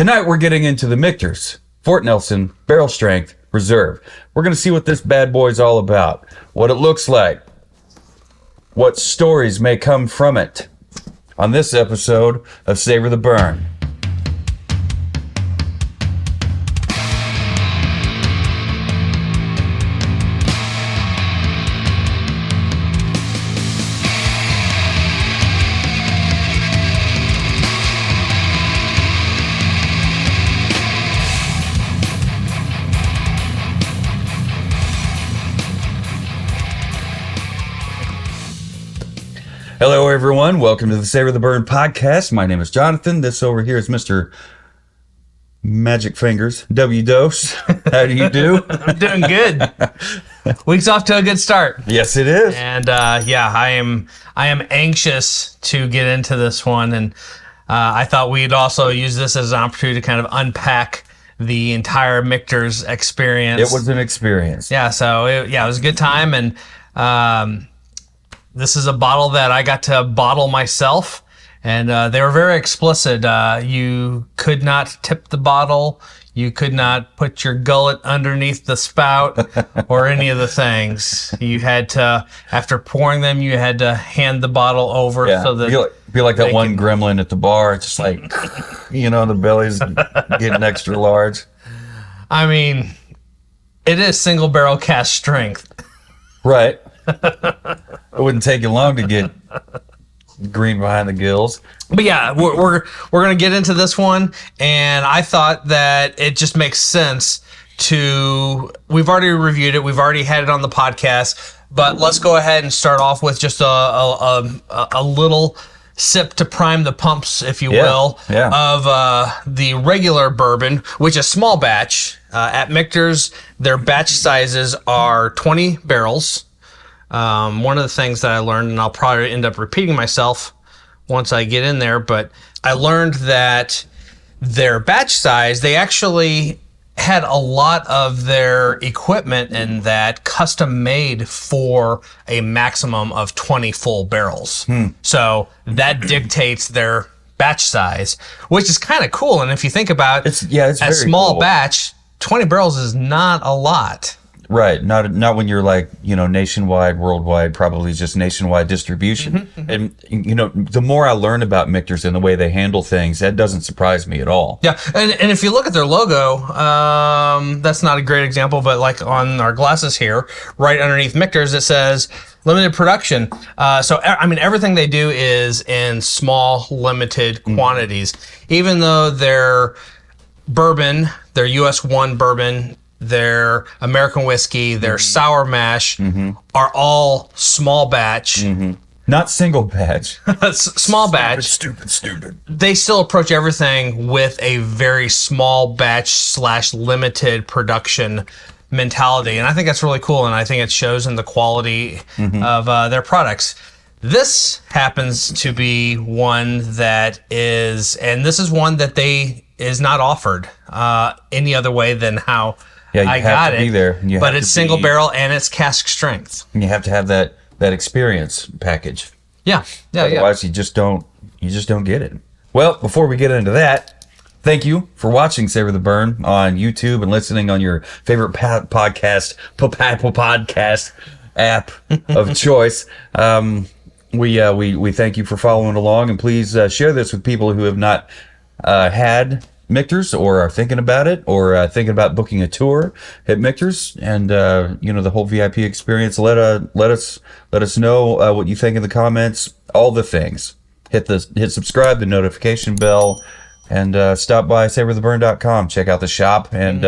Tonight we're getting into the Michter's Fort Nelson Barrel Strength Reserve. We're going to see what this bad boy's all about, what it looks like, what stories may come from it on this episode of Savor the Burn. Hello, everyone. Welcome to the Savor the Burn podcast. My name is Jonathan. This over here is Mr. Magic Fingers, W. Dose. How do you do? I'm doing good. Week's off to a good start. Yes, it is. And I am anxious to get into this one. And I thought we'd also use this as an opportunity to kind of unpack the entire Michter's experience. It was an experience. Yeah, so it was a good time. And this is a bottle that I got to bottle myself, and they were very explicit. You could not tip the bottle. You could not put your gullet underneath the spout or any of the things. You had to, after pouring them, you had to hand the bottle over so that... Be like that one gremlin at the bar. It's just like, the belly's getting extra large. I mean, it is single barrel cask strength. Right. It wouldn't take you long to get green behind the gills. But yeah, we're going to get into this one, and I thought that it just makes sense to... We've already reviewed it. We've already had it on the podcast, but let's go ahead and start off with just a little sip to prime the pumps, if you will, of the regular bourbon, which is small batch. At Michter's, their batch sizes are 20 barrels. One of the things that I learned, and I'll probably end up repeating myself once I get in there, but I learned that their batch size, they actually had a lot of their equipment in that custom made for a maximum of 20 full barrels. So that dictates their batch size, which is kind of cool. And if you think about it's very a small cool. batch, 20 barrels is not a lot. Right. Not when you're like, nationwide, worldwide, probably just nationwide distribution. And, the more I learn about Michter's and the way they handle things, that doesn't surprise me at all. Yeah. And if you look at their logo, that's not a great example, but like on our glasses here, right underneath Michter's, it says limited production. Everything they do is in small, limited quantities. Even though their bourbon, their US 1 bourbon, their American whiskey, their sour mash are all small batch. Not single batch. Small batch. Stupid. They still approach everything with a very small batch / limited production mentality. And I think that's really cool. And I think it shows in the quality of their products. This happens to be one that is, and this is one that is not offered any other way than how I got it. Be there. But it's single barrel and it's cask strength. And you have to have that experience package. Yeah. Otherwise, you just don't get it. Well, before we get into that, thank you for watching Savor the Burn on YouTube and listening on your favorite podcast app of choice. We thank you for following along, and please share this with people who have not had Michter's or are thinking about it or thinking about booking a tour at Michter's and the whole VIP experience. Let us know what you think in the comments. All the things. Hit subscribe, the notification bell, and stop by savortheburn.com. Check out the shop, and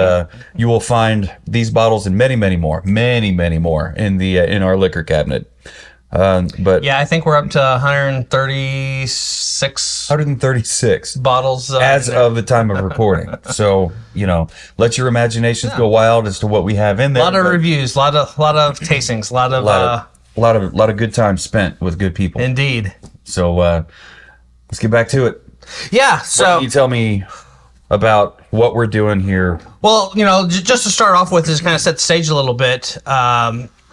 you will find these bottles and many more in our liquor cabinet. But I think we're up to 136 bottles as of the time of recording. So let your imaginations go wild as to what we have in there. A lot of reviews, a lot of tastings, a lot of good time spent with good people. Indeed. So let's get back to it. Yeah. So what can you tell me about what we're doing here? Well, just to start off with, just kind of set the stage a little bit.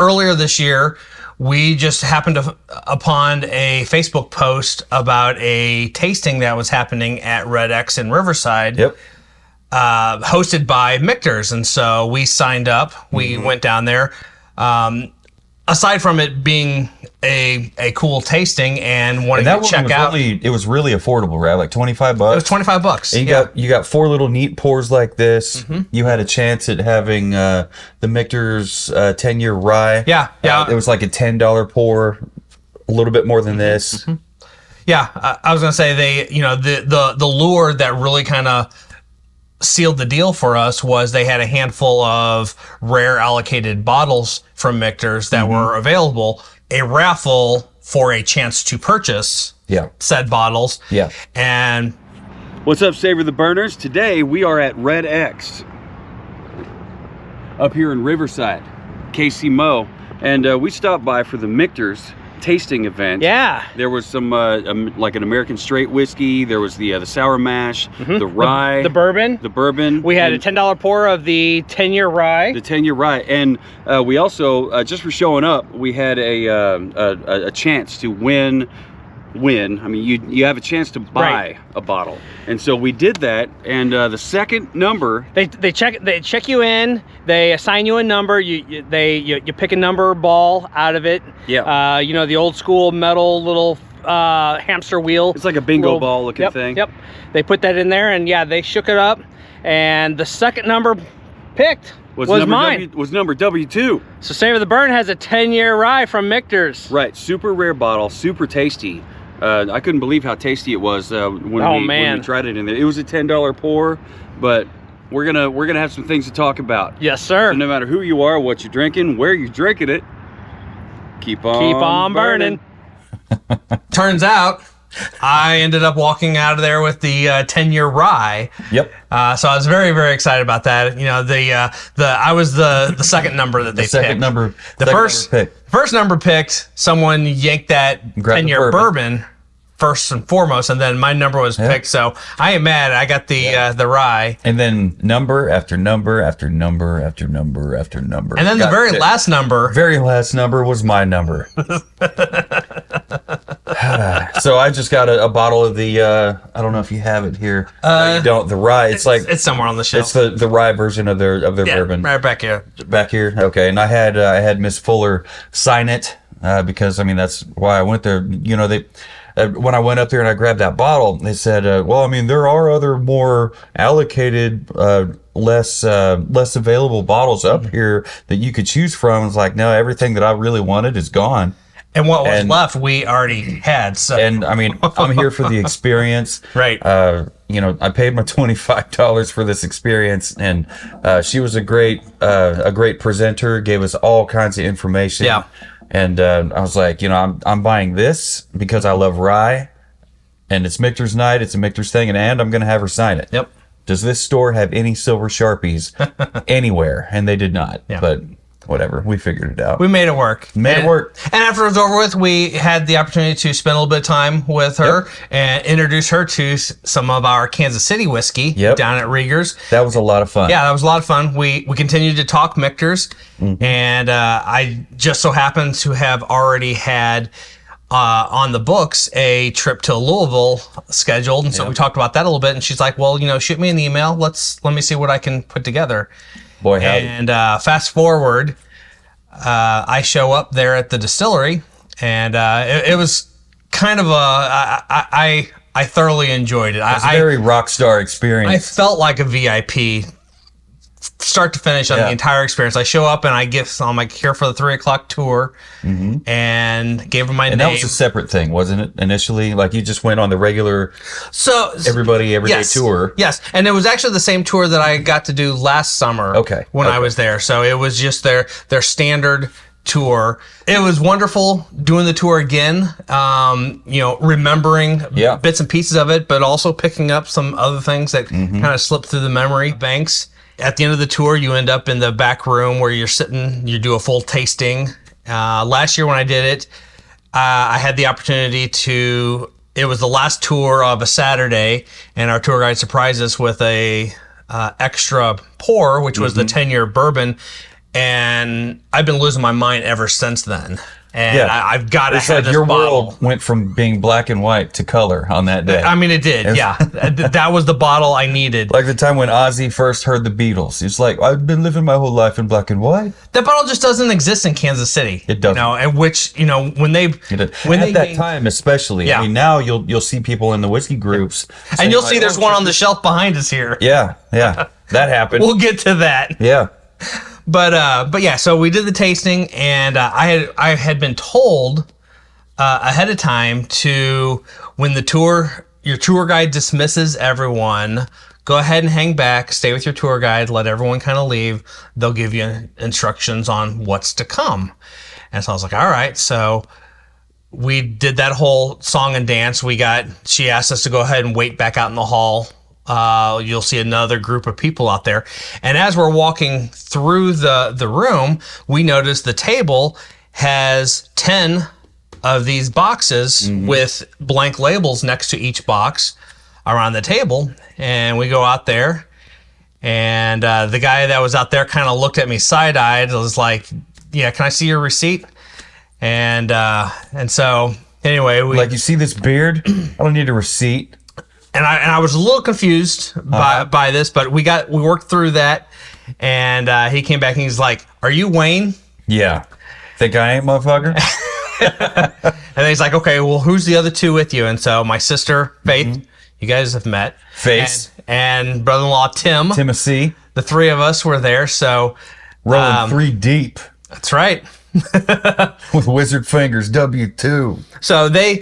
Earlier this year, we just happened upon a Facebook post about a tasting that was happening at Red X in Riverside. Yep. Hosted by Michter's, and so we signed up. We went down there. Aside from it being a cool tasting and wanting to check out, it was really affordable, right? Like $25. It was $25. And you got 4 little neat pours like this. You had a chance at having the Michter's 10-year rye. Yeah. It was like a $10 pour, a little bit more than this. Yeah, I was gonna say the lure that really kind of sealed the deal for us was they had a handful of rare allocated bottles from Michter's that were available. A raffle for a chance to purchase said bottles. Yeah. And what's up, Savor the Burners? Today we are at Red X up here in Riverside, KC Mo, and we stopped by for the Michter's tasting event. Yeah. There was some like an American straight whiskey. There was the sour mash, the rye, the bourbon. The bourbon. We had a $10 pour of the 10-year rye. The 10-year rye, and we also just for showing up, we had a chance to win. I mean, you have a chance to buy a bottle, and so we did that. And the second number, they check you in. They assign you a number. You pick a number ball out of it. Yeah. You know, the old school metal little hamster wheel. It's like a bingo ball looking thing. Yep. They put that in there, and yeah, they shook it up. And the second number picked was mine. Was number W2. So Savor the Burn has a 10-year rye from Michter's. Right. Super rare bottle. Super tasty. I couldn't believe how tasty it was when we tried it in there. It was a $10 pour, but we're gonna have some things to talk about. Yes, sir. So no matter who you are, what you're drinking, where you're drinking it, keep on burning. turns out, I ended up walking out of there with the 10-year rye. Yep. So I was very, very excited about that. You know, I was the second number that they picked. The first number picked, someone yanked that 10-year bourbon first and foremost, and then my number was picked. So I ain't mad. I got the rye. And then number after number after number after number after number. And then the very last number was my number. So I just got a bottle of the I don't know if you have it here. No, you don't. The rye. It's somewhere on the shelf. It's the rye version of their bourbon. Right back here. Back here. Okay. And I had Miss Fuller sign it because I mean that's why I went there. You know, they when I went up there and I grabbed that bottle, they said, well, I mean there are other more allocated less available bottles up here that you could choose from. It's like, no, everything that I really wanted is gone. And what was left, we already had. So. And I mean, I'm here for the experience. Right. You know, I paid my $25 for this experience, and she was a great presenter. Gave us all kinds of information. Yeah. And I was like, you know, I'm buying this because I love rye, and it's Michter's night. It's a Michter's thing, and I'm gonna have her sign it. Yep. Does this store have any silver Sharpies anywhere? And they did not. Yeah. But whatever, we figured it out. We made it work. And after it was over with, we had the opportunity to spend a little bit of time with her and introduce her to some of our Kansas City whiskey down at Rieger's. That was a lot of fun. Yeah, that was a lot of fun. We continued to talk Michter's, and I just so happened to have already had on the books a trip to Louisville scheduled, and so we talked about that a little bit. And she's like, "Well, you know, shoot me an email. Let me see what I can put together." Boy, howdy. And fast forward, I show up there at the distillery, and it was kind of I thoroughly enjoyed it. It was a very rock star experience. I felt like a VIP, start to finish on the entire experience. I show up and I'm like here for the 3:00 tour, and gave them my name. And that was a separate thing, wasn't it? Initially, like you just went on the regular, everybody every day tour. Yes, and it was actually the same tour that I got to do last summer. When I was there, so it was just their standard tour. It was wonderful doing the tour again. You know, remembering bits and pieces of it, but also picking up some other things that kind of slipped through the memory banks. At the end of the tour, you end up in the back room where you're sitting, you do a full tasting. Last year when I did it, I had the opportunity it was the last tour of a Saturday, and our tour guide surprised us with a extra pour, which was the 10-year bourbon, and I've been losing my mind ever since then. And I've got to It's have like this your bottle. world went from being black and white to color on that day. I mean, it did. Yeah, that was the bottle I needed. Like the time when Ozzy first heard the Beatles. It's like, I've been living my whole life in black and white. That bottle just doesn't exist in Kansas City. It doesn't. You know, and which, you know, when they At that time, especially. Yeah. I mean, now you'll see people in the whiskey groups. and you'll saying, see there's one on the shelf behind us here. Yeah, that happened. We'll get to that. Yeah. But yeah, so we did the tasting, and I had been told ahead of time to, when your tour guide dismisses everyone, go ahead and hang back, stay with your tour guide, let everyone kind of leave. They'll give you instructions on what's to come. And so I was like, all right. So we did that whole song and dance. She asked us to go ahead and wait back out in the hall. You'll see another group of people out there. And as we're walking through the room, we notice the table has 10 of these boxes with blank labels next to each box around the table. And we go out there, and the guy that was out there kind of looked at me side-eyed. I was like, yeah, can I see your receipt? And so anyway, Like, you see this beard? I don't need a receipt. And I was a little confused by this, but we worked through that, and he came back and he's like, "Are you Wayne?" Yeah. Think I ain't, motherfucker? And he's like, "Okay, well, who's the other two with you?" And so my sister Faith, you guys have met, Face. and brother-in-law Tim, Timothy. the three of us were there. So Rolling 3 deep that's right. with wizard fingers, W2. So they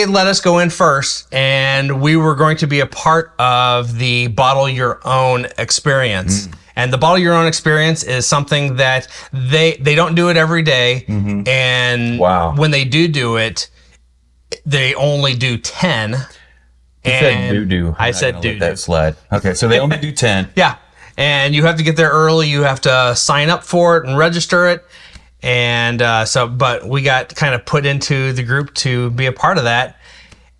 let us go in first, and we were going to be a part of the Bottle Your Own experience. And the Bottle Your Own experience is something that they don't do it every day. And Wow. when they do it, they only do 10. You said doo-doo. I I'm not said gonna let doo-doo. that slide. Okay, so they only do 10. Yeah. And you have to get there early. You have to sign up for it and register it. And but we got kind of put into the group to be a part of that.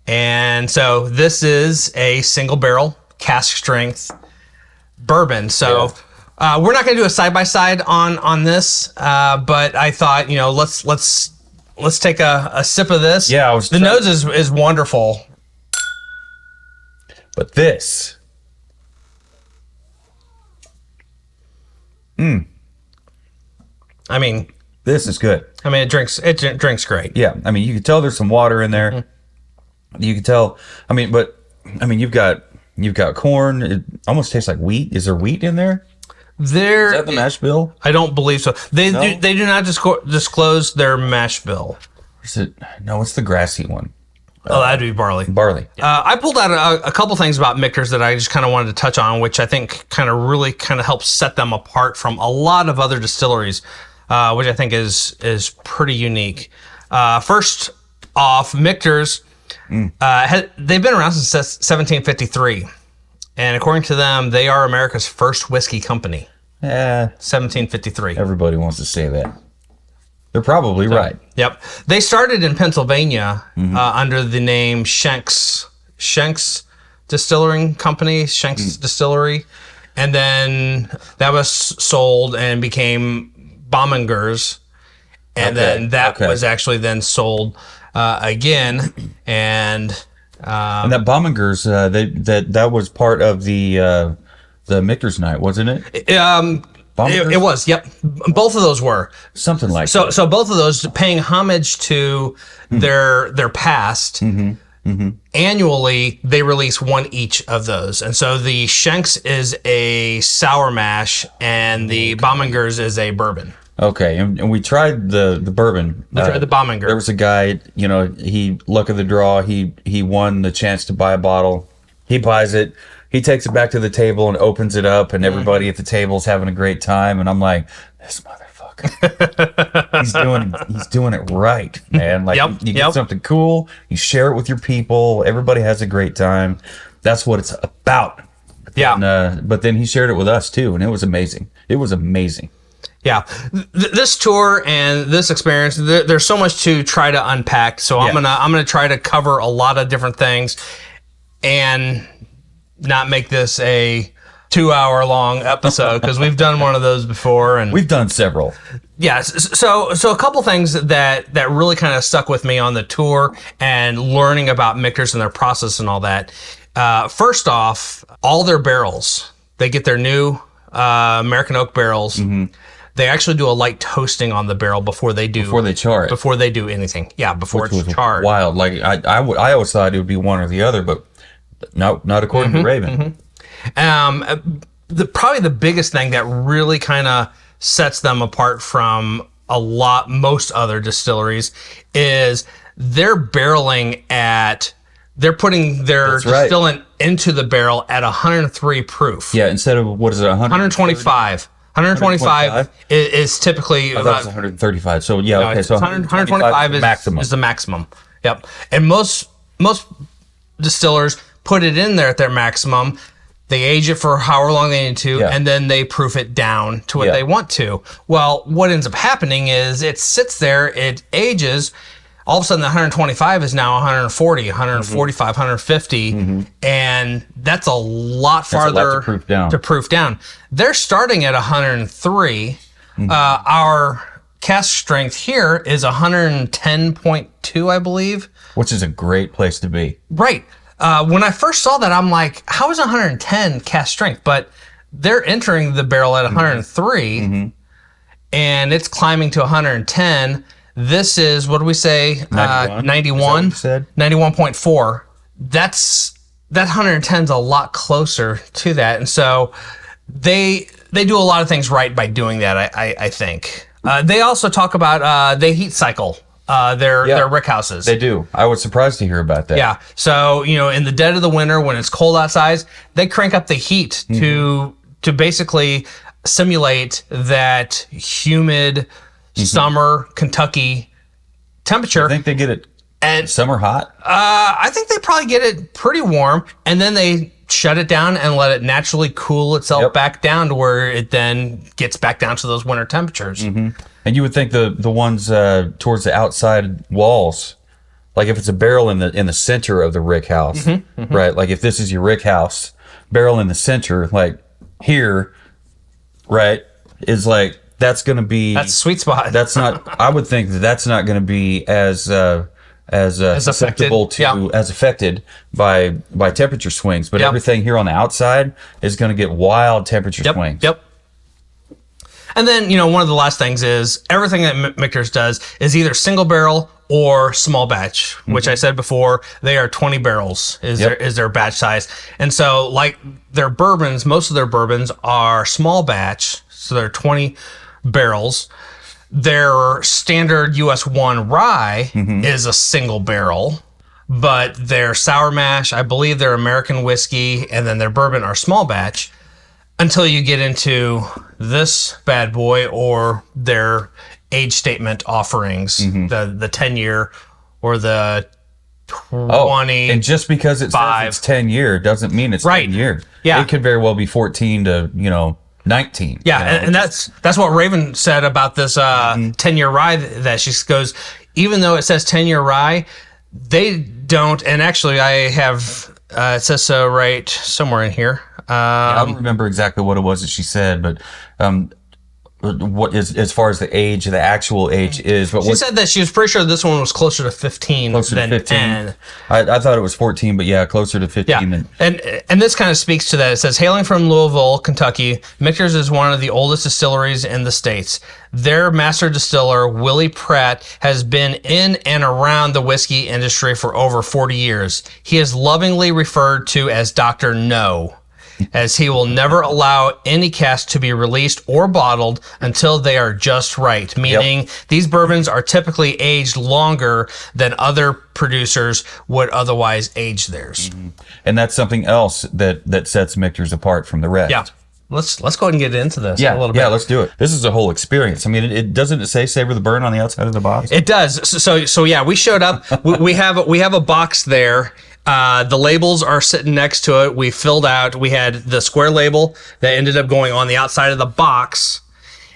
And so this is a single barrel cask strength bourbon. So we're not going to do a side by side on this, but I thought, you know, let's take a sip of this. Yeah, the nose is wonderful. But this. I mean, This is good. it drinks great. Yeah, I mean, you can tell there's some water in there. You can tell. I mean, you've got corn. It almost tastes like wheat. Is there wheat in there? Is that the mash bill? I don't believe so. They No? do not disclose their mash bill. Is it? No, it's the grassy one. Oh, that'd be barley. Barley. I pulled out a couple things about Michter's that I just kind of wanted to touch on, which I think kind of really helps set them apart from a lot of other distilleries, which I think is pretty unique. First off, Michter's, they've been around since 1753. And according to them, they are America's first whiskey company. 1753. Everybody wants to say that. They're probably right. Yep. They started in Pennsylvania under the name Schenk's Distilling Company, Schenk's Distillery. And then that was sold and became Bauminger's. And then that was actually then sold again. And that Bauminger's, that was part of the Michter's night, wasn't it? It was, yep. Both of those were. Something like that. So both of those, paying homage to their past, annually they release one each of those. And so the Schenk's is a sour mash, and the Bauminger's is a bourbon. Okay, and we tried the bourbon. We tried the Bauminger. There was a guy, he luck of the draw. He won the chance to buy a bottle. He buys it. He takes it back to the table and opens it up, and everybody at the table is having a great time. And I'm like, this motherfucker, he's doing it right, man. Like, you get something cool, you share it with your people. Everybody has a great time. That's what it's about. Yeah. And, but then he shared it with us too, and it was amazing. It was amazing. Yeah, this tour and this experience, there's so much to try to unpack. So I'm gonna try to cover a lot of different things, and not make this a 2-hour long episode because we've done one of those before, and We've done several. yeah. So a couple things that really kind of stuck with me on the tour and learning about Michters and their process and all that. First off, all their barrels, they get their new American oak barrels. They actually do a light toasting on the barrel before they char it. Before they do anything. Yeah, before it's charred. Wild. Like I always thought it would be one or the other, but no, not according to Raven. Probably the biggest thing that really kind of sets them apart from most other distilleries is they're barreling they're putting their distillant into the barrel at 103 proof. Yeah, instead of, what is it, 125. 125 is typically about 135. So yeah, okay, so 125 is the maximum. Yep. And most distillers put it in there at their maximum. They age it for however long they need to, and then they proof it down to what they want to. Well, what ends up happening is it sits there, it ages. All of a sudden, the 125 is now 140, 145, 150, and that's a lot farther to proof down. They're starting at 103. Our cask strength here is 110.2, I believe. Which is a great place to be. Right. When I first saw that, I'm like, how is 110 cask strength? But they're entering the barrel at 103, and it's climbing to 110. This is, what do we say? 91. 91.4. That 110 is a lot closer to that. And so they do a lot of things right by doing that, I think. They also talk about they heat cycle their rick houses. They do. I was surprised to hear about that. Yeah. So, in the dead of the winter when it's cold outside, they crank up the heat to basically simulate that humid summer Kentucky temperature. I think they get it summer hot. I think they probably get it pretty warm, and then they shut it down and let it naturally cool itself back down to where it then gets back down to those winter temperatures. And you would think the ones towards the outside walls, like if it's a barrel in the center of the rick house, right? Like if this is your rick house, barrel in the center, like here, right, is like, that's going to be... That's a sweet spot. That's not... I would think that's not going to be as susceptible to... As affected by temperature swings. But everything here on the outside is going to get wild temperature swings. Yep. And then, one of the last things is everything that Michter's does is either single barrel or small batch, which I said before, they are 20 barrels is their batch size. And so, like their bourbons, most of their bourbons are small batch, so they're 20 barrels. Their standard US 1 rye is a single barrel, but their sour mash, I believe their American whiskey, and then their bourbon are small batch until you get into this bad boy or their age statement offerings, the 10-year or the 20. And just because it says it's 10-year doesn't mean it's 10-year. Yeah. It could very well be 14 to, 19. Yeah, and that's what Raven said about this 10-year rye, that she goes, even though it says 10-year rye, they don't, and actually I have, it says so right somewhere in here. I don't remember exactly what it was that she said, but what is, as far as the actual age is. But she said that she was pretty sure this one was closer to 15 than 15. 10. I thought it was 14, but yeah, closer to 15. Yeah. And this kind of speaks to that. It says, hailing from Louisville, Kentucky, Michter's is one of the oldest distilleries in the States. Their master distiller, Willie Pratt, has been in and around the whiskey industry for over 40 years. He is lovingly referred to as Dr. No, as he will never allow any cask to be released or bottled until they are just right, meaning these bourbons are typically aged longer than other producers would otherwise age theirs. And that's something else that sets Michter's apart from the rest. Yeah. Let's go ahead and get into this a little bit. Yeah, let's do it. This is a whole experience. I mean, it doesn't say Savor the Burn on the outside of the box? It does. So yeah, we showed up. we have a box there. The labels are sitting next to it. We filled out. We had the square label that ended up going on the outside of the box.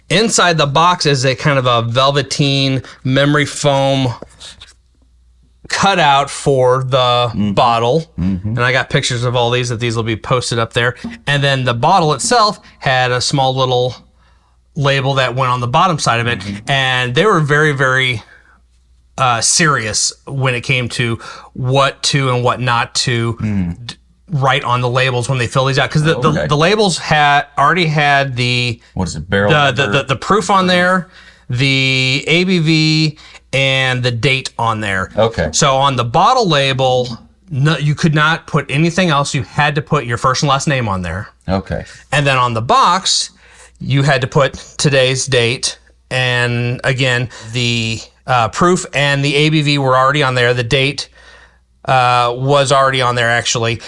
Inside the box is a kind of a velveteen memory foam cutout for the bottle. And I got pictures of all these, that these will be posted up there. And then the bottle itself had a small little label that went on the bottom side of it. And they were very, very serious when it came to what to and what not to write on the labels when they fill these out, because the labels already had the what is it, barrel the proof on there, the ABV, and the date on there. Okay. So on the bottle label, no, you could not put anything else. You had to put your first and last name on there. Okay. And then on the box, you had to put today's date, and again, the proof and the ABV were already on there. The date was already on there, actually.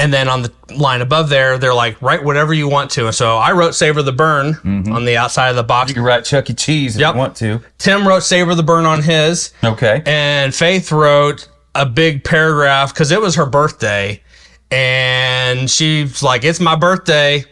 And then on the line above there, they're like, write whatever you want to. And so I wrote Savor the Burn on the outside of the box. You can write Chuck E. Cheese if you want to. Tim wrote Savor the Burn on his. Okay. And Faith wrote a big paragraph because it was her birthday. And she's like, it's my birthday.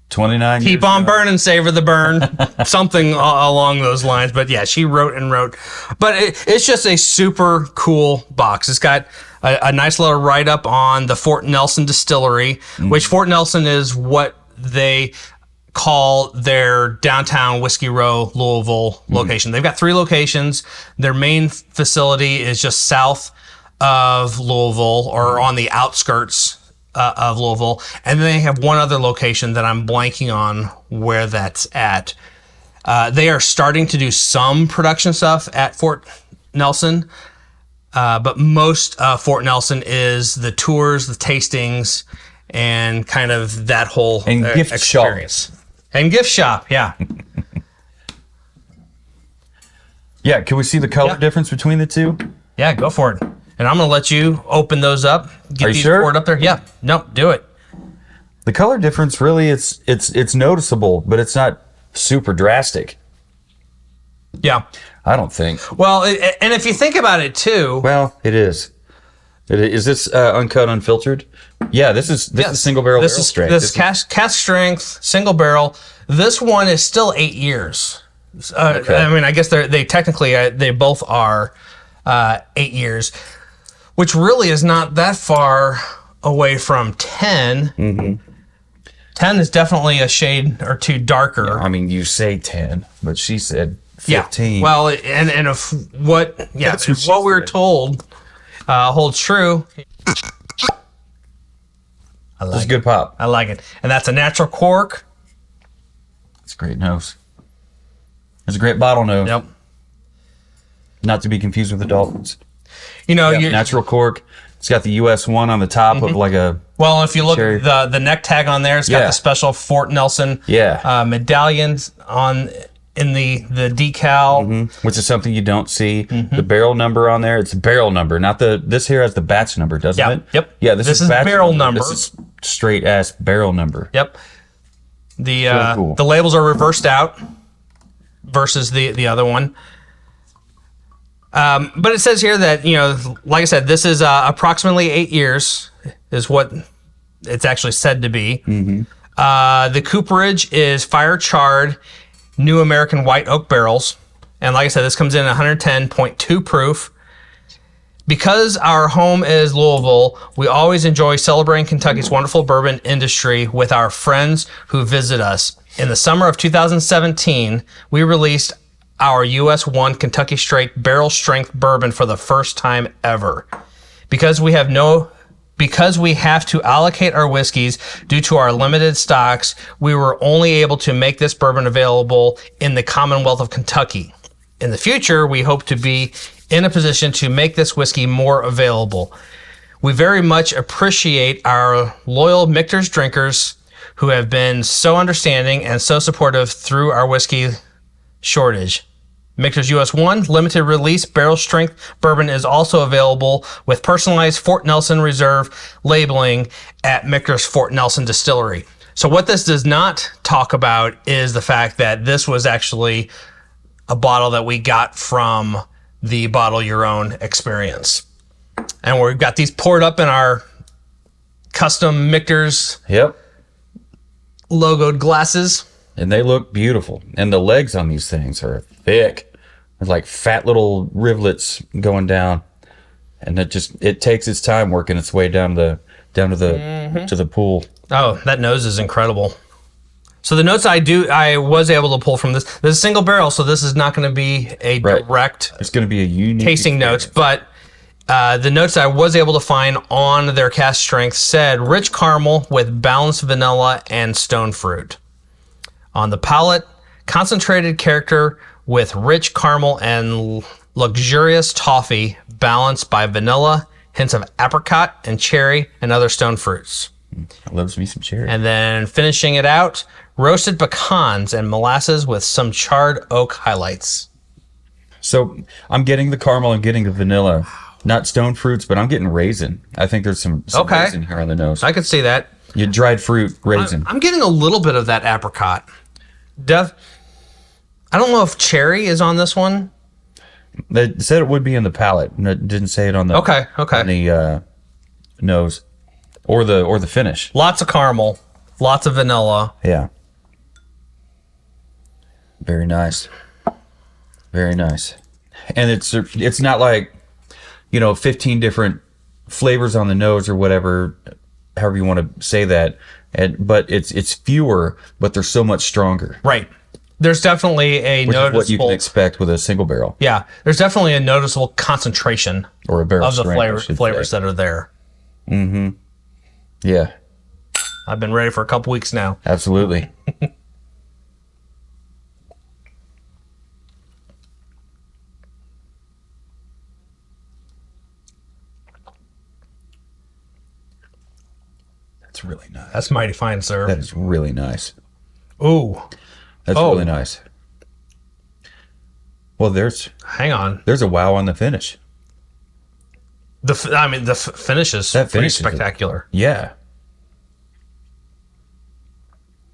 29 years Keep on ago. burning, Savor the Burn. Something along those lines. But yeah, she wrote and wrote. But it's just a super cool box. It's got a nice little write-up on the Fort Nelson Distillery, which Fort Nelson is what they call their downtown Whiskey Row, Louisville location. They've got 3 locations. Their main facility is just south of Louisville, or on the outskirts of Louisville. And then they have one other location that I'm blanking on where that's at. They are starting to do some production stuff at Fort Nelson, but most Fort Nelson is the tours, the tastings, and kind of that whole And gift experience. And gift shop, yeah. Yeah, can we see the color difference between the two? Yeah, go for it. And I'm going to let you open those up. Get Are you these sure? poured up there. Yeah, no, do it. The color difference, really, it's noticeable, but it's not super drastic. Yeah. I don't think. Well, and if you think about it too. Well, it is. Is this uncut, unfiltered? Yeah, this is single barrel barrel strength. This is cask strength, single barrel. This one is still 8 years. Okay. I mean, I guess they technically they both are 8 years, which really is not that far away from 10. 10 is definitely a shade or two darker. I mean, you say 10, but she said 15. Yeah. Well, and if what if what we were told holds true. I like It's a good pop. I like it. And that's a natural cork. It's a great nose. It's a great bottle nose. Yep. Not to be confused with the Daltons. You know, Natural cork. It's got the US 1 on the top of like a... Well, if you look cherry. at the neck tag on there, it's got the special Fort Nelson medallions in the decal. Which is something you don't see. The barrel number on there, it's a barrel number. Not this here has the batch number, doesn't it? Yep. Yeah, this is batch barrel number. This is straight ass barrel number. Yep. The So cool. the labels are reversed out versus the other one. But it says here that, you know, like I said, this is approximately 8 years is what it's actually said to be. The cooperage is fire charred New American white oak barrels. And like I said, this comes in 110.2 proof. Because our home is Louisville, we always enjoy celebrating Kentucky's wonderful bourbon industry with our friends who visit us. In the summer of 2017, we released our US 1 Kentucky Straight barrel strength bourbon for the first time ever. Because we have to allocate our whiskeys due to our limited stocks, we were only able to make this bourbon available in the Commonwealth of Kentucky. In the future, we hope to be in a position to make this whiskey more available. We very much appreciate our loyal Michter's drinkers who have been so understanding and so supportive through our whiskey shortage. Michter's US 1 limited release barrel strength bourbon is also available with personalized Fort Nelson Reserve labeling at Michter's Fort Nelson Distillery. So what this does not talk about is the fact that this was actually a bottle that we got from the Bottle Your Own experience. And we've got these poured up in our custom Michter's logoed glasses. And they look beautiful. And the legs on these things are thick. There's like fat little rivulets going down. and it takes its time working its way down to the pool. Oh, that nose is incredible. So the notes I was able to pull from this is a single barrel, so this is not going to be a direct. It's going to be a unique tasting notes, but the notes I was able to find on their cask strength said rich caramel with balanced vanilla and stone fruit. On the palate, concentrated character with rich caramel and luxurious toffee balanced by vanilla, hints of apricot and cherry and other stone fruits. I loves me some cherry. And then finishing it out, roasted pecans and molasses with some charred oak highlights. So I'm getting the caramel and getting the vanilla. Not stone fruits, but I'm getting raisin. I think there's some raisin here on the nose. I could see that. You dried fruit, raisin. I'm getting a little bit of that apricot. I don't know if cherry is on this one. They said it would be in the palate. It didn't say it on the on the nose or the finish. Lots of caramel, lots of vanilla. Yeah. Very nice. Very nice. And it's not like 15 different flavors on the nose or whatever, however you want to say that. But it's fewer, but they're so much stronger. Right. There's definitely a Which noticeable. is what you can expect with a single barrel. Yeah. There's definitely a noticeable concentration or a barrel of the strength, flavors that are there. Mm-hmm. Yeah. I've been ready for a couple weeks now. Absolutely. That's really nice. That's mighty fine, sir. That is really nice. Ooh. That's really nice. Well, hang on. There's a wow on the finish. The finish is pretty spectacular. Yeah.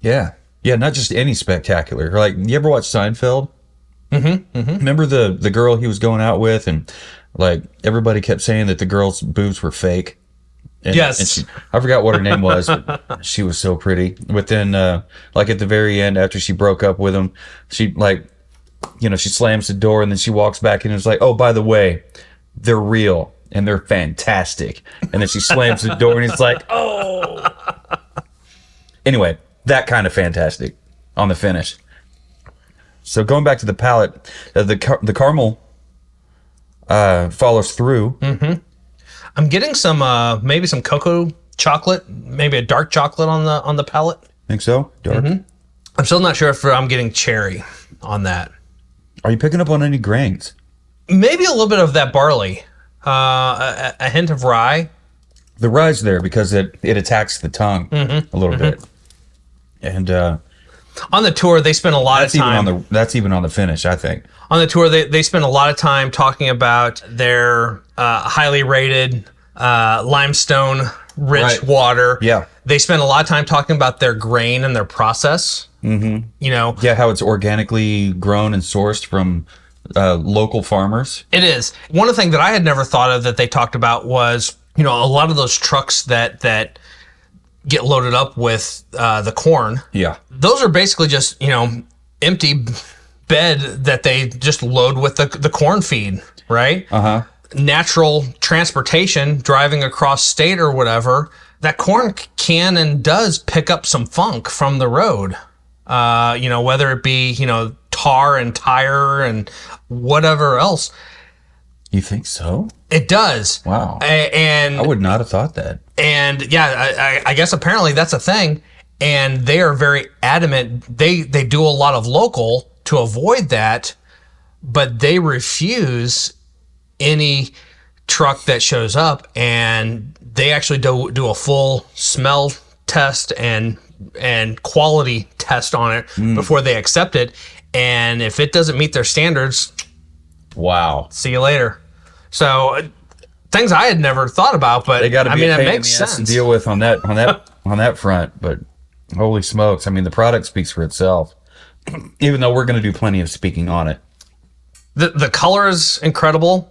Yeah. Yeah, not just any spectacular. Like, you ever watch Seinfeld? Mm-hmm. Mm-hmm. Remember the girl he was going out with, and like everybody kept saying that the girl's boobs were fake? And, yes. And I forgot what her name was, but she was so pretty. But then, like at the very end, after she broke up with him, she she slams the door and then she walks back and is like, oh, by the way, they're real and they're fantastic. And then she slams the door and it's like, oh. Anyway, that kind of fantastic on the finish. So going back to the palate, the caramel follows through. Mm-hmm. I'm getting some maybe some cocoa chocolate, maybe a dark chocolate on the palate. Think so? Dark. Mm-hmm. I'm still not sure if I'm getting cherry on that. Are you picking up on any grains? Maybe a little bit of that barley, a hint of rye. The rye's there because it attacks the tongue a little bit. And on the tour, they spent a lot of time. That's even on the finish, I think. On the tour, they spent a lot of time talking about their highly rated limestone-rich water. Yeah. They spent a lot of time talking about their grain and their process. Mm-hmm. Yeah, how it's organically grown and sourced from local farmers. It is. One of the things that I had never thought of that they talked about was, a lot of those trucks that get loaded up with the corn. Yeah. Those are basically just, empty bed that they just load with the corn feed, right? Uh-huh. Natural transportation driving across state or whatever, that corn can and does pick up some funk from the road. Whether it be, tar and tire and whatever else. You think so? It does. Wow. And I would not have thought that. And yeah, I guess apparently that's a thing. And they are very adamant. They do a lot of local to avoid that, but they refuse any truck that shows up, and they actually do a full smell test and quality test on it before they accept it. And if it doesn't meet their standards, wow, see you later. So things I had never thought about, but they got to be a pain it in makes the ass sense to deal with on that front. But holy smokes, the product speaks for itself. Even though we're going to do plenty of speaking on it. The color is incredible.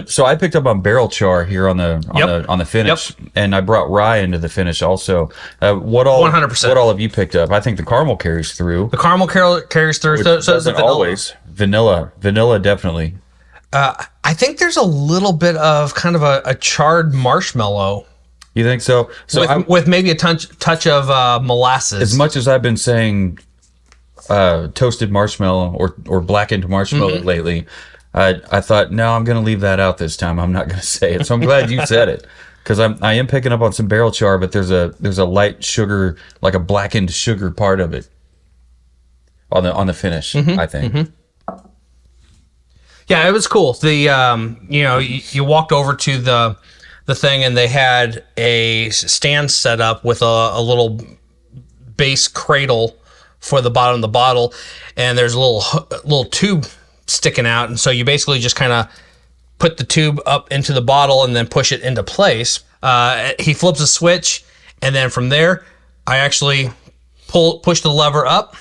So I picked up on barrel char here on the finish, and I brought rye into the finish also. 100%. What all have you picked up? I think the caramel carries through. The caramel carries through. So doesn't always. Vanilla definitely. I think there's a little bit of kind of a charred marshmallow. You think so? So with maybe a touch of molasses. As much as I've been saying toasted marshmallow or blackened marshmallow lately, I thought, no, I'm going to leave that out this time. I'm not going to say it. So I'm glad you said it, because I am picking up on some barrel char, but there's a light sugar, like a blackened sugar part of it on the finish, I think. Yeah, it was cool. The you walked over to the thing, and they had a stand set up with a little base cradle for the bottom of the bottle, and there's a little tube sticking out, and so you basically just kind of put the tube up into the bottle and then push it into place. He flips a switch, and then from there, I actually push the lever up,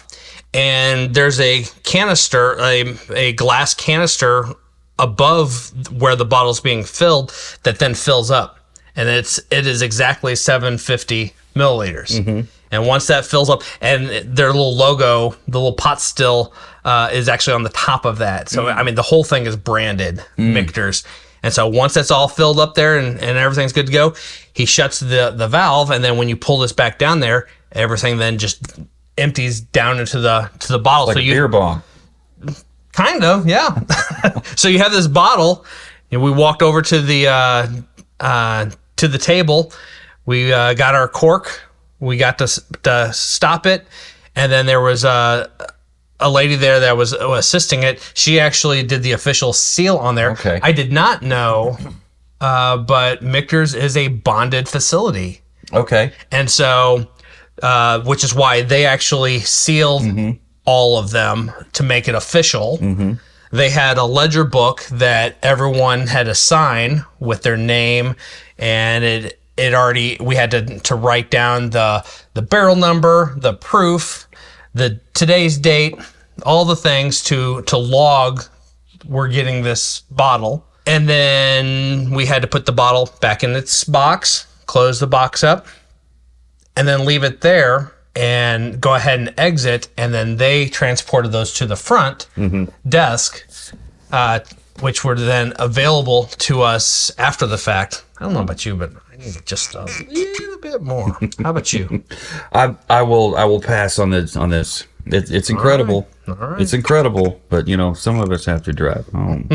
and there's a canister, a glass canister above where the bottle's being filled that then fills up, and it is exactly 750 milliliters. And once that fills up, and their little logo, the little pot still is actually on the top of that. So I mean, the whole thing is branded Michter's. And so once that's all filled up there and everything's good to go, he shuts the valve, and then when you pull this back down there, everything then just empties down into the bottle. Like so a beer bong. Kind of, yeah. So you have this bottle, and we walked over to the table. We got our cork. We got to stop it, and then there was a lady there that was assisting it. She actually did the official seal on there. Okay. I did not know, but Michter's is a bonded facility. Okay. And so, which is why they actually sealed all of them to make it official. They had a ledger book that everyone had to sign with their name, and we had to write down the barrel number, the proof, the today's date, all the things to log we're getting this bottle. And then we had to put the bottle back in its box, close the box up, and then leave it there and go ahead and exit. And then they transported those to the front desk, which were then available to us after the fact. I don't know about you, but I need just a little bit more. How about you? I will pass on this. It's incredible. All right. It's incredible, but some of us have to drive home.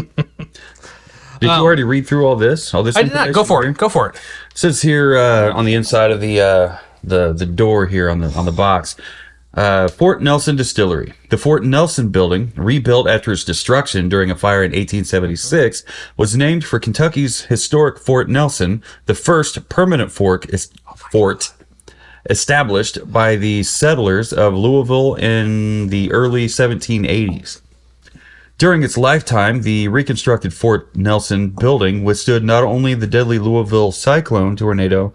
Did you already read through all this? I did not. Go for it. Go for it. It says here on the inside of the door here on the box, Fort Nelson Distillery. The Fort Nelson building, rebuilt after its destruction during a fire in 1876, was named for Kentucky's historic Fort Nelson, the first permanent fort established by the settlers of Louisville in the early 1780s. During its lifetime, the reconstructed Fort Nelson building withstood not only the deadly Louisville cyclone tornado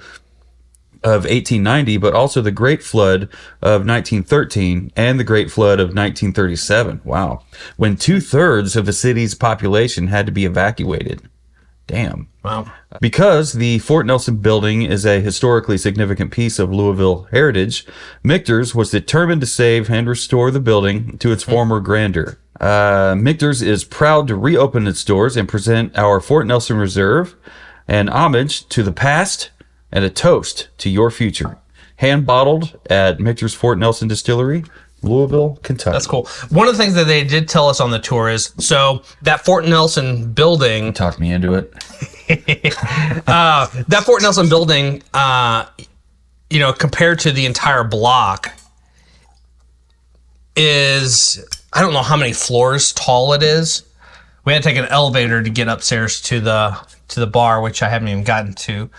of 1890, but also the Great Flood of 1913 and the Great Flood of 1937. Wow. When 2/3 of the city's population had to be evacuated. Damn. Wow. Because the Fort Nelson building is a historically significant piece of Louisville heritage, Michter's was determined to save and restore the building to its former grandeur. Michter's is proud to reopen its doors and present our Fort Nelson Reserve, an homage to the past and a toast to your future. Hand bottled at Michter's Fort Nelson Distillery, Louisville, Kentucky. That's cool. One of the things that they did tell us on the tour is, so that Fort Nelson building, Talked me into it. that Fort Nelson building, compared to the entire block is, I don't know how many floors tall it is. We had to take an elevator to get upstairs to the bar, which I haven't even gotten to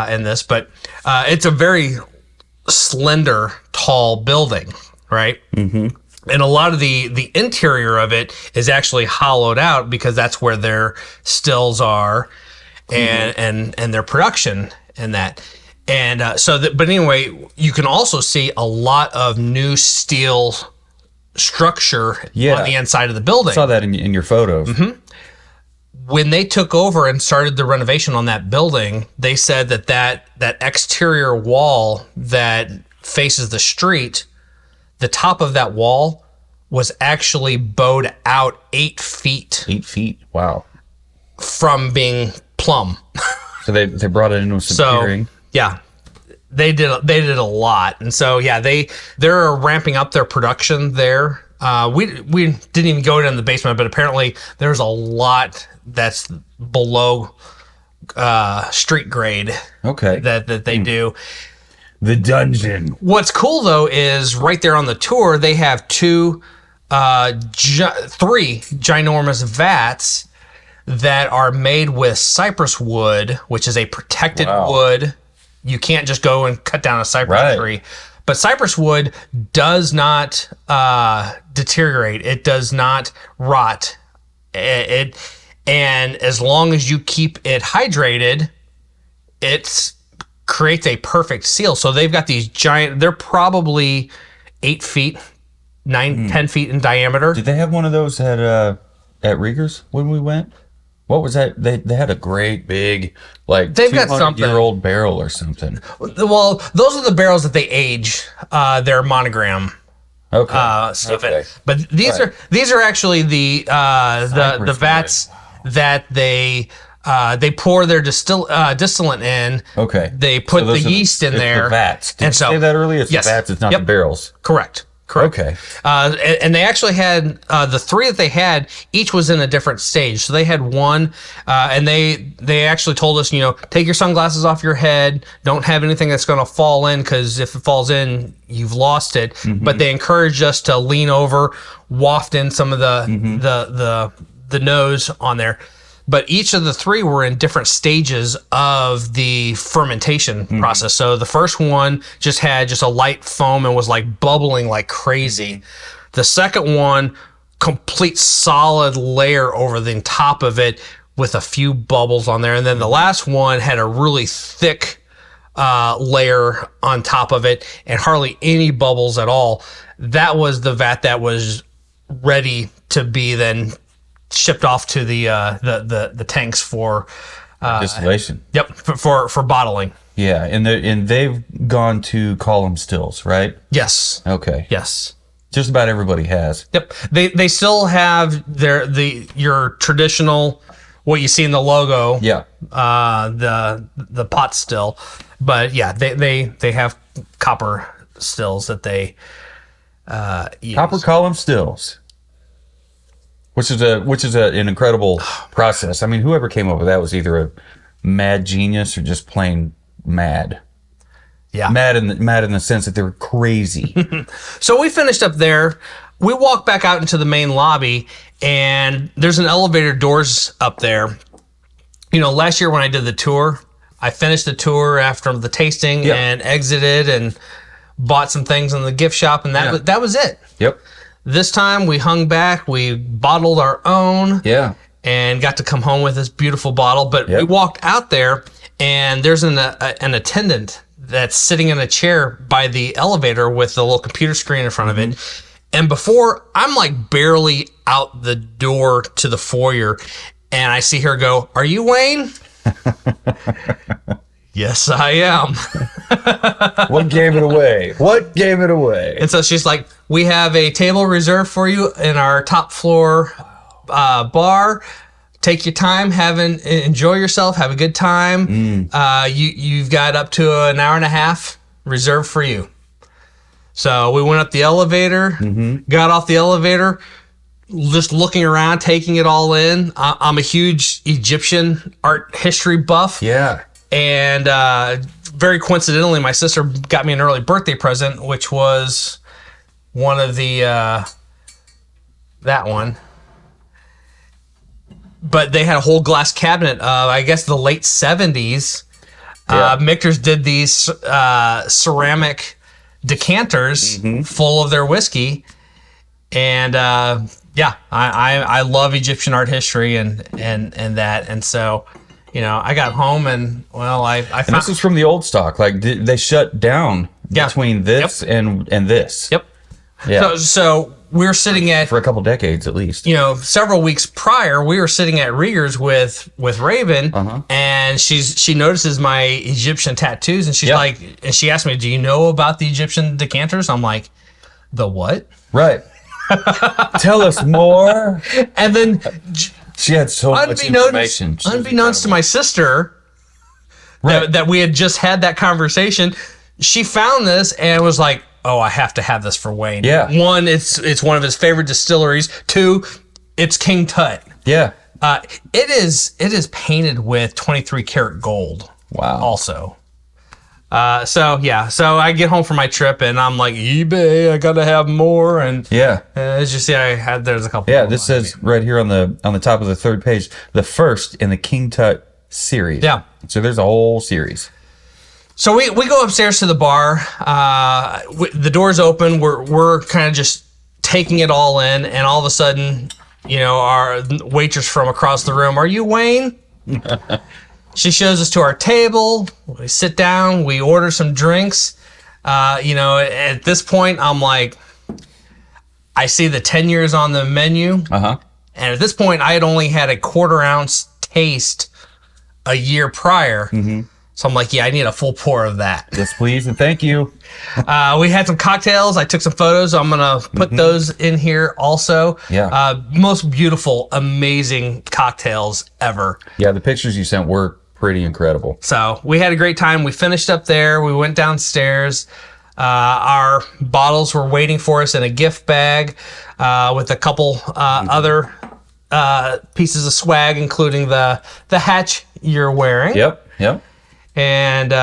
in this, but it's a very slender, tall building, right? Mm-hmm. And a lot of the interior of it is actually hollowed out because that's where their stills are and their production and that. And but anyway, you can also see a lot of new steel structure on the inside of the building. I saw that in your photos. Mm-hmm. When they took over and started the renovation on that building, they said that exterior wall that faces the street, the top of that wall was actually bowed out 8 feet. 8 feet. Wow. From being plumb. So they brought it in with some curing. Yeah. They did a lot. And so yeah, they're ramping up their production there. We didn't even go down the basement, but apparently there's a lot that's below street grade. Okay. That they do. The dungeon. What's cool though is right there on the tour they have 3 ginormous vats that are made with cypress wood, which is a protected wood. You can't just go and cut down a cypress tree. But cypress wood does not deteriorate. It does not rot. And as long as you keep it hydrated, it creates a perfect seal. So they've got these giant, they're probably 8 feet, 10 feet in diameter. Did they have one of those at Rieger's when we went? What was that? They had a great big, like, they've got something 200-year-old barrel or something. Well, those are the barrels that they age their monogram stuff in. But these are actually the vats that they pour their distillate in. Okay. They put the yeast in there. The vats. Did you say that earlier? It's the vats. It's not the barrels. Correct. Okay. And they actually had the 3 that they had, each was in a different stage. So they had one, and they actually told us, take your sunglasses off your head. Don't have anything that's going to fall in, because if it falls in, you've lost it. Mm-hmm. But they encouraged us to lean over, waft in some of the nose on there. But each of the 3 were in different stages of the fermentation process. So the first one just had a light foam and was like bubbling like crazy. The second one, complete solid layer over the top of it with a few bubbles on there. And then the last one had a really thick layer on top of it and hardly any bubbles at all. That was the vat that was ready to be then shipped off to the tanks for distillation. Yep, for bottling. Yeah, and they've gone to column stills, right? Yes. Okay. Yes. Just about everybody has. Yep. They still have your traditional, what you see in the logo. Yeah. The pot still, but yeah, they have copper stills that they use. Copper column stills. Which is an incredible process. I mean, whoever came up with that was either a mad genius or just plain mad. Yeah, mad in the sense that they were crazy. So we finished up there. We walked back out into the main lobby, and there's an elevator doors up there. Last year when I did the tour, I finished the tour after the tasting and exited and bought some things in the gift shop, and that was it. Yep. This time we hung back, we bottled our own, and got to come home with this beautiful bottle. But we walked out there, and there's an attendant that's sitting in a chair by the elevator with a little computer screen in front of it. And before I'm like barely out the door to the foyer, and I see her go, "Are you Wayne?" Yes, I am. What gave it away? What gave it away? And so she's like, "We have a table reserved for you in our top floor bar. Take your time, enjoy yourself, have a good time. You've got up to an hour and a half reserved for you." So we went up the elevator, got off the elevator, just looking around, taking it all in. I'm a huge Egyptian art history buff. Yeah. And very coincidentally, my sister got me an early birthday present, which was one of the that one. But they had a whole glass cabinet of, I guess, the late 70s. Michter's did these ceramic decanters full of their whiskey. And I love Egyptian art history and that. And so, I got home and, well, I found... And this is from the old stock. Like, they shut down between this and this. Yep. Yeah. So we're sitting at... For a couple decades, at least. Several weeks prior, we were sitting at Rieger's with Raven, and she notices my Egyptian tattoos, and she's like... And she asked me, "Do you know about the Egyptian decanters?" I'm like, "The what?" Right. Tell us more. And then, She had so much information. unbeknownst to my sister, that we had just had that conversation, she found this and was like, "Oh, I have to have this for Wayne." Yeah. One, it's one of his favorite distilleries. Two, it's King Tut. Yeah. It is painted with 23 karat gold. Wow. Also. So I get home from my trip and I'm like, eBay, I gotta have more. And as you see, there's a couple. Yeah, this says right here on the top of the third page, the first in the King Tut series. Yeah. So there's a whole series. So we go upstairs to the bar. The doors open. We're kind of just taking it all in, and all of a sudden, our waitress from across the room, "Are you Wayne?" She shows us to our table. We sit down. We order some drinks. At this point, I'm like, I see the 10 years on the menu. Uh-huh. And at this point, I had only had a 1/4 ounce taste a year prior. Mm-hmm. So I'm like, yeah, I need a full pour of that. Yes, please, and thank you. We had some cocktails. I took some photos. I'm going to put those in here also. Yeah. Most beautiful, amazing cocktails ever. Yeah, the pictures you sent were pretty incredible. So we had a great time. We finished up there. We went downstairs. Our bottles were waiting for us in a gift bag with a couple other pieces of swag, including the hatch you're wearing. Yep. And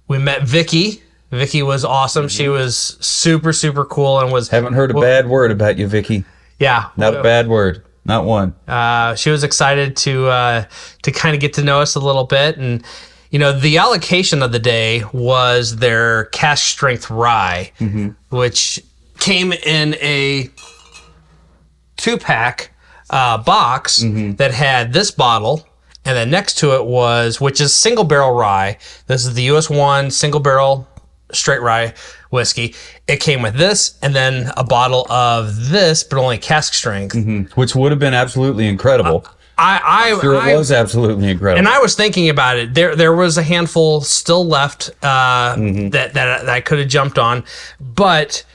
we met Vicky. Vicky was awesome. She was super, super cool and was... Haven't heard a bad word about you, Vicky. Yeah. Not a bad word. Not one. She was excited to kind of get to know us a little bit. And, the allocation of the day was their Cask Strength Rye, which came in a 2-pack box that had this bottle. And then next to it which is single barrel rye. This is the US 1 single barrel straight rye whiskey. It came with this and then a bottle of this, but only cask strength. Which would have been absolutely incredible. It was absolutely incredible. And I was thinking about it. There was a handful still left that I could have jumped on. But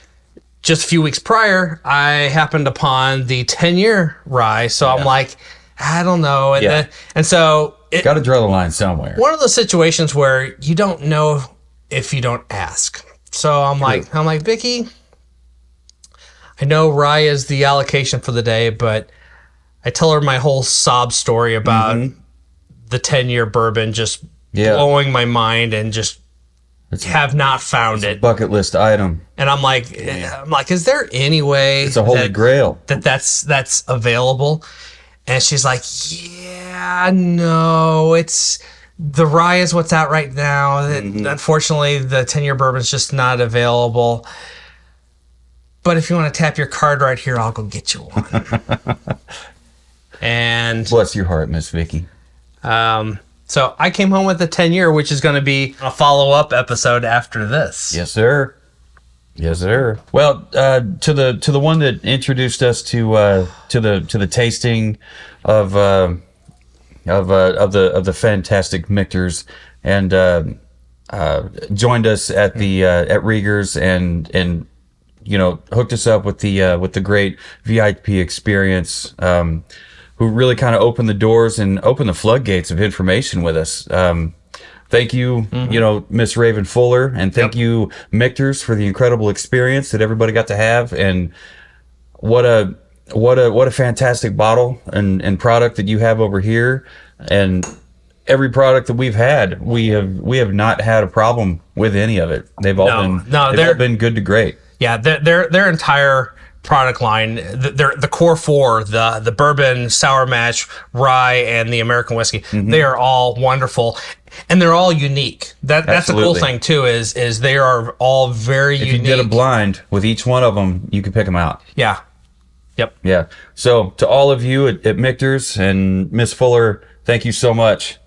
just a few weeks prior, I happened upon the 10-year rye. So I'm like, I don't know. And so... Got to draw the line somewhere. One of those situations where you don't know if you don't ask. So I'm like, Vicky, I know rye is the allocation for the day, but I tell her my whole sob story about the 10-year bourbon just blowing my mind and just have not found it. Bucket list item. And I'm like, is there any way it's a holy grail that's available? And she's like, yeah, no, the rye is what's out right now. Unfortunately, the 10-year bourbon's just not available. But if you want to tap your card right here, I'll go get you one. And bless your heart, Miss Vicky. So I came home with a 10-year, which is going to be a follow-up episode after this. Yes, sir. Yes, sir. Well, to the one that introduced us to the tasting of the fantastic Michters, and joined us at the at Rieger's and hooked us up with the great VIP experience. Who really kind of opened the doors and opened the floodgates of information with us. Thank you, Miss Raven Fuller, and thank you, Michters, for the incredible experience that everybody got to have. And what a fantastic bottle and product that you have over here. And every product that we've had, we have not had a problem with any of it. They've all been good to great. Yeah, their entire product line, the core four, the bourbon, sour mash, rye, and the American whiskey, they are all wonderful. And they're all unique. That's the cool thing too. Is they are all very unique. If you did a blind with each one of them, you could pick them out. Yeah. Yep. Yeah. So to all of you at Michters and Miss Fuller, thank you so much.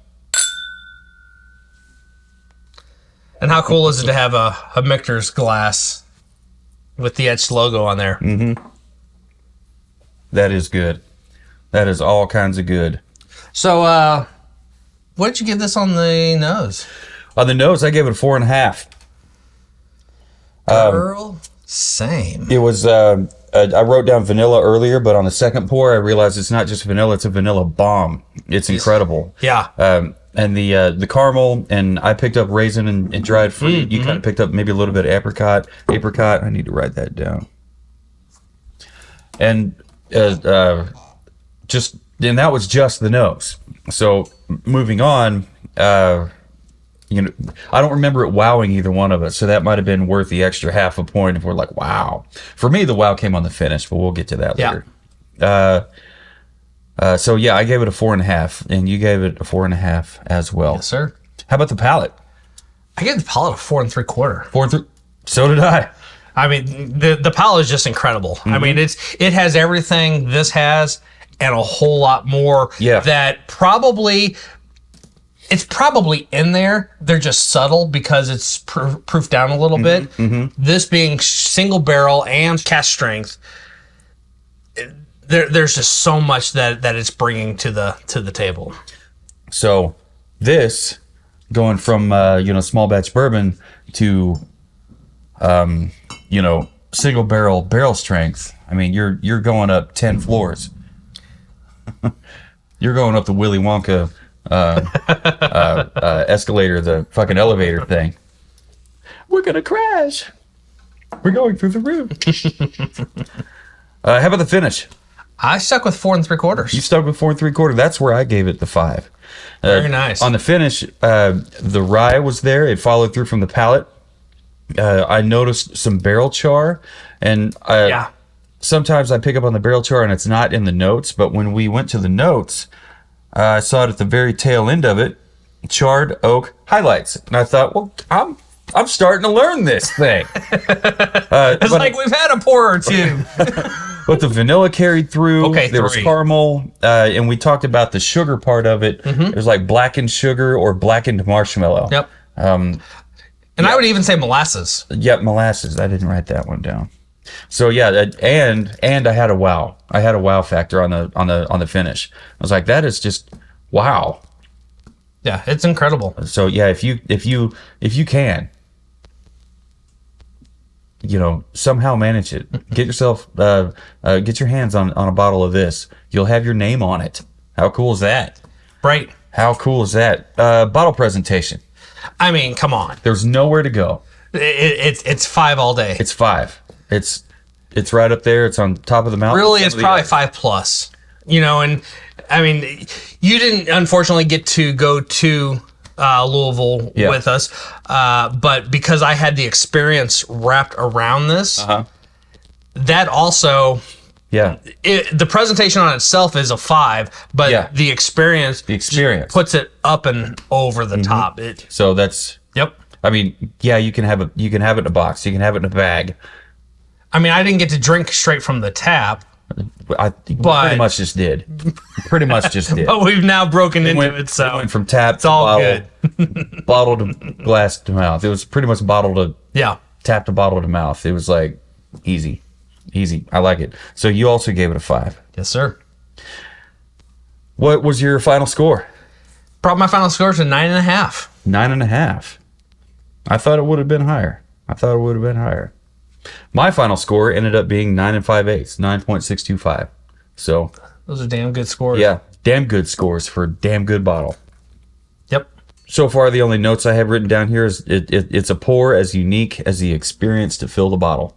And how cool is it to have a Michters glass with the etched logo on there? That is good. That is all kinds of good. So, what did you give this on the nose? On the nose, I gave it a 4.5. Girl, same. It was a I wrote down vanilla earlier, but on the second pour, I realized it's not just vanilla; it's a vanilla bomb. It's incredible. Yeah. And the caramel, and I picked up raisin and dried fruit. You kind of picked up maybe a little bit of apricot. I need to write that down. And that was just the nose. So moving on, I don't remember it wowing either one of us. So that might have been worth the extra half a point if we're like, wow. For me, the wow came on the finish, but we'll get to that later. So yeah, I gave it a 4.5, and you gave it a 4.5 as well. Yes, sir. How about the palate? I gave the palate a 4 3/4. 4 3. So did I. I mean, the palate is just incredible. I mean, it has everything this has and a whole lot more. Yeah. That it's probably in there. They're just subtle because it's proof down a little bit. This being single barrel and cask strength, there's just so much that it's bringing to the table. So this going from small batch bourbon to single barrel strength. I mean, you're going up 10 floors. You're going up the Willy Wonka escalator, the fucking elevator thing. We're gonna crash. We're going through the roof. How about the finish? I stuck with 4 3/4. You stuck with 4 3/4. That's where I gave it the 5. Very nice. On the finish, the rye was there. It followed through from the palate. I noticed some barrel char, and sometimes I pick up on the barrel char and it's not in the notes. But when we went to the notes, I saw it at the very tail end of it, charred oak highlights, and I thought, well, I'm starting to learn this thing. It's like we've had a pour or two. But the vanilla carried through. Okay, there was caramel, and we talked about the sugar part of it. It was like blackened sugar or blackened marshmallow. Yep. And I would even say molasses. Yep, molasses. I didn't write that one down. So yeah, and I had a wow. I had a wow factor on the finish. I was like, that is just wow. Yeah, it's incredible. So yeah, if you can, somehow manage it. Get yourself get your hands on a bottle of this. You'll have your name on it. How cool is that? Right. How cool is that? Bottle presentation. I mean, come on. There's nowhere to go. It's 5 all day. It's 5. It's right up there. It's on top of the mountain. Really, it's probably 5+. And I mean, you didn't unfortunately get to go to Louisville with us, but because I had the experience wrapped around this, that also, the presentation on itself is a 5, but the experience puts it up and over the top. So that's I mean, you can have it in a box, you can have it in a bag. I mean, I didn't get to drink straight from the tap. Pretty much just did. But we've now broken into it, so it went from tap to all bottle, good. bottle to glass to mouth. It was pretty much bottle to tap to bottle to mouth. It was like easy. I like it. So you also gave it a 5. Yes, sir. What was your final score? Brought my final score to 9.5. 9.5. I thought it would have been higher. My final score ended up being 9 5/8, 9.625. So those are damn good scores. Yeah, damn good scores for a damn good bottle. Yep. So far, the only notes I have written down here is it's a pour as unique as the experience to fill the bottle.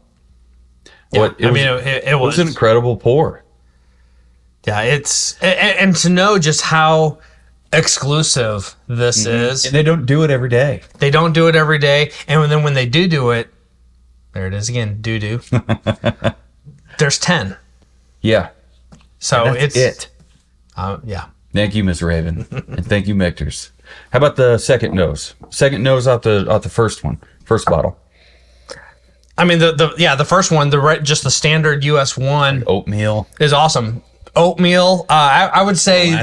Yeah, it was an incredible pour. Yeah, and to know just how exclusive this is. And they don't do it every day. And then when they do it, there it is again, doo-doo. There's 10. Yeah. So it's it. Yeah. Thank you, Miss Raven. And thank you, Michters. How about the second nose? Second nose out the first one. First bottle. I mean, the first one, just the standard US one. Oatmeal. Is awesome. Oatmeal. I would say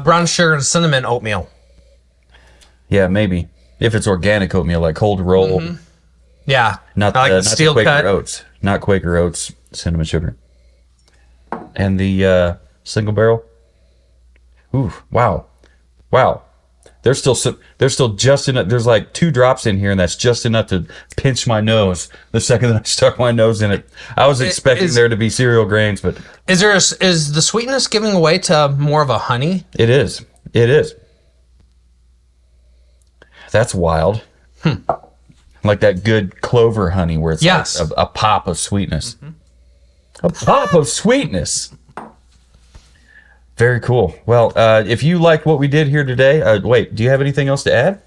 brown sugar and cinnamon oatmeal. Yeah, maybe. If it's organic oatmeal, like cold roll. Yeah. Not the steel Quaker cut. Oats. Not Quaker Oats cinnamon sugar. And the single barrel. Ooh, wow. There's still just enough. There's like 2 drops in here, and that's just enough to pinch my nose. The second that I stuck my nose in it, I was expecting there to be cereal grains, but is the sweetness giving away to more of a honey? It is. That's wild. Like that good clover honey, where it's like a pop of sweetness. A pop of sweetness. Very cool. Well, if you like what we did here today, wait, do you have anything else to add?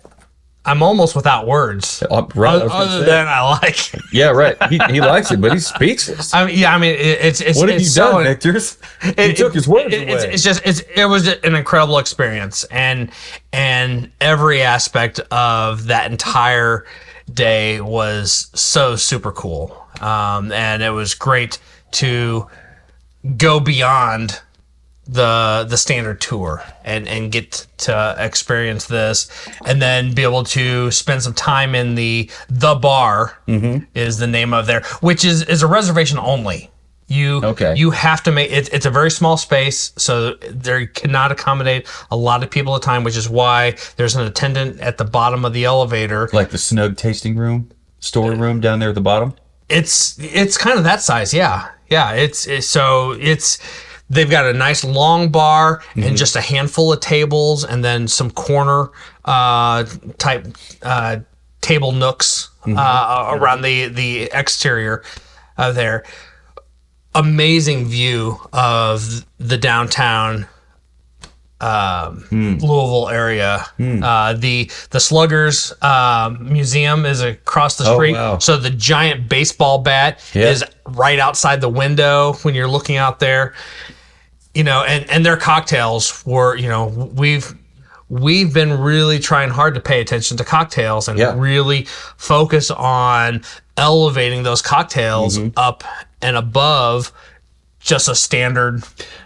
I'm almost without words. Right, other than I like it. Yeah, right. He likes it, but he's speakless. It's what have you done, Michters? He took his words away. It was an incredible experience, and every aspect of that entire day was so super cool, and it was great to go beyond the standard tour and get to experience this, and then be able to spend some time in the bar is the name of there, which is a reservation only. You have to make it. It's a very small space, so they cannot accommodate a lot of people at a time, which is why there's an attendant at the bottom of the elevator, like the snug tasting room, storeroom down there at the bottom. It's kind of that size, yeah. They've got a nice long bar and just a handful of tables, and then some corner type table nooks around the exterior of there. Amazing view of the downtown Louisville area. The Sluggers Museum is across the street. Wow. So the giant baseball bat is right outside the window when you're looking out there. And their cocktails were, we've been really trying hard to pay attention to cocktails and really focus on elevating those cocktails up and above just a standard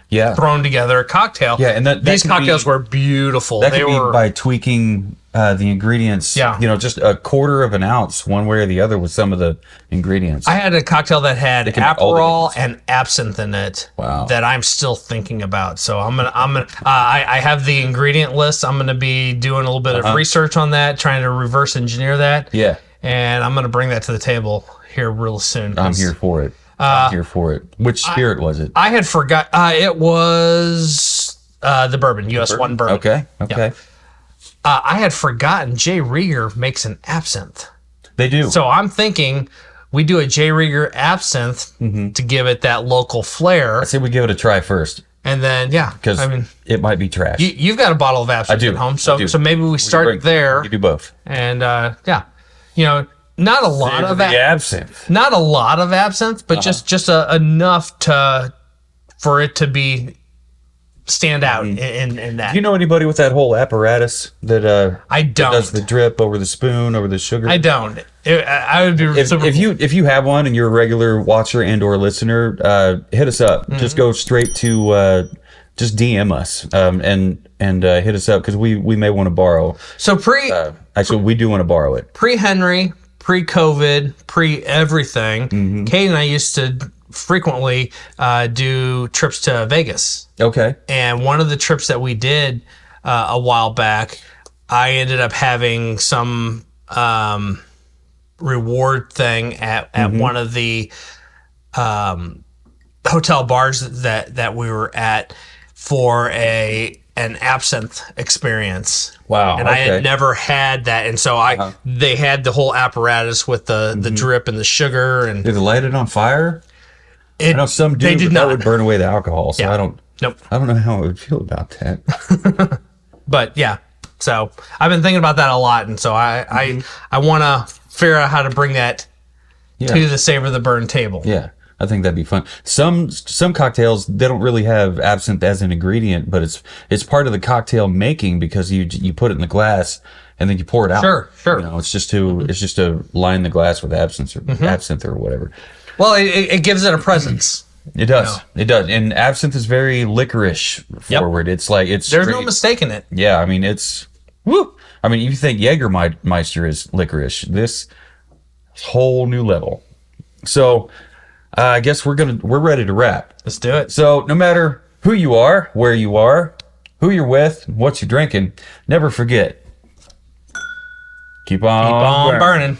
thrown together cocktail. Yeah, and these cocktails were beautiful. They were by tweaking the ingredients. Just a quarter of an ounce one way or the other with some of the ingredients. I had a cocktail that had Aperol and absinthe in it. Wow. That I'm still thinking about. So I have the ingredient list. I'm gonna be doing a little bit of research on that, trying to reverse engineer that. Yeah. And I'm gonna bring that to the table here real soon. I'm here for it. I'm here for it. Which spirit was it? I had forgot. It was the bourbon, US1 bourbon. Okay. Yeah. I had forgotten J. Rieger makes an absinthe. They do. So I'm thinking we do a J. Rieger absinthe to give it that local flair. I say we give it a try first. And then, because it might be trash. You've got a bottle of absinthe at home, so maybe we start there. You do both. And not a lot of absinthe. Not a lot of absinthe, but just enough for it to be stand out in that. Do you know anybody with that whole apparatus that I don't. That does the drip over the spoon, over the sugar? I don't. I would be if you have one and you're a regular watcher and or listener, hit us up. Just go straight to just DM us and hit us up, because we may want to borrow. So actually we do want to borrow it. Pre-Henry, pre-COVID, pre-everything, Kate and I used to frequently do trips to Vegas. Okay. And one of the trips that we did a while back, I ended up having some reward thing at one of the hotel bars that we were at for an absinthe experience. Wow. And I had never had that, and so they had the whole apparatus with the drip and the sugar. And did they light it on fire? I know some do, but that would burn away the alcohol, so I don't know how I would feel about that. But yeah, so I've been thinking about that a lot, and so I want to figure out how to bring that to the Savor the Burn table. Yeah, I think that'd be fun. Some cocktails, they don't really have absinthe as an ingredient, but it's part of the cocktail making, because you put it in the glass and then you pour it out. Sure. It's just to line the glass with absinthe or whatever. Well, it gives it a presence. It does. It does. And absinthe is very licorice forward. It's like there's no mistaking it. Yeah, I mean it's woo. I mean, if you think Jägermeister is licorice, this whole new level. So I guess we're ready to wrap. Let's do it. So no matter who you are, where you are, who you're with, what you're drinking, never forget, Keep on, Keep on burning.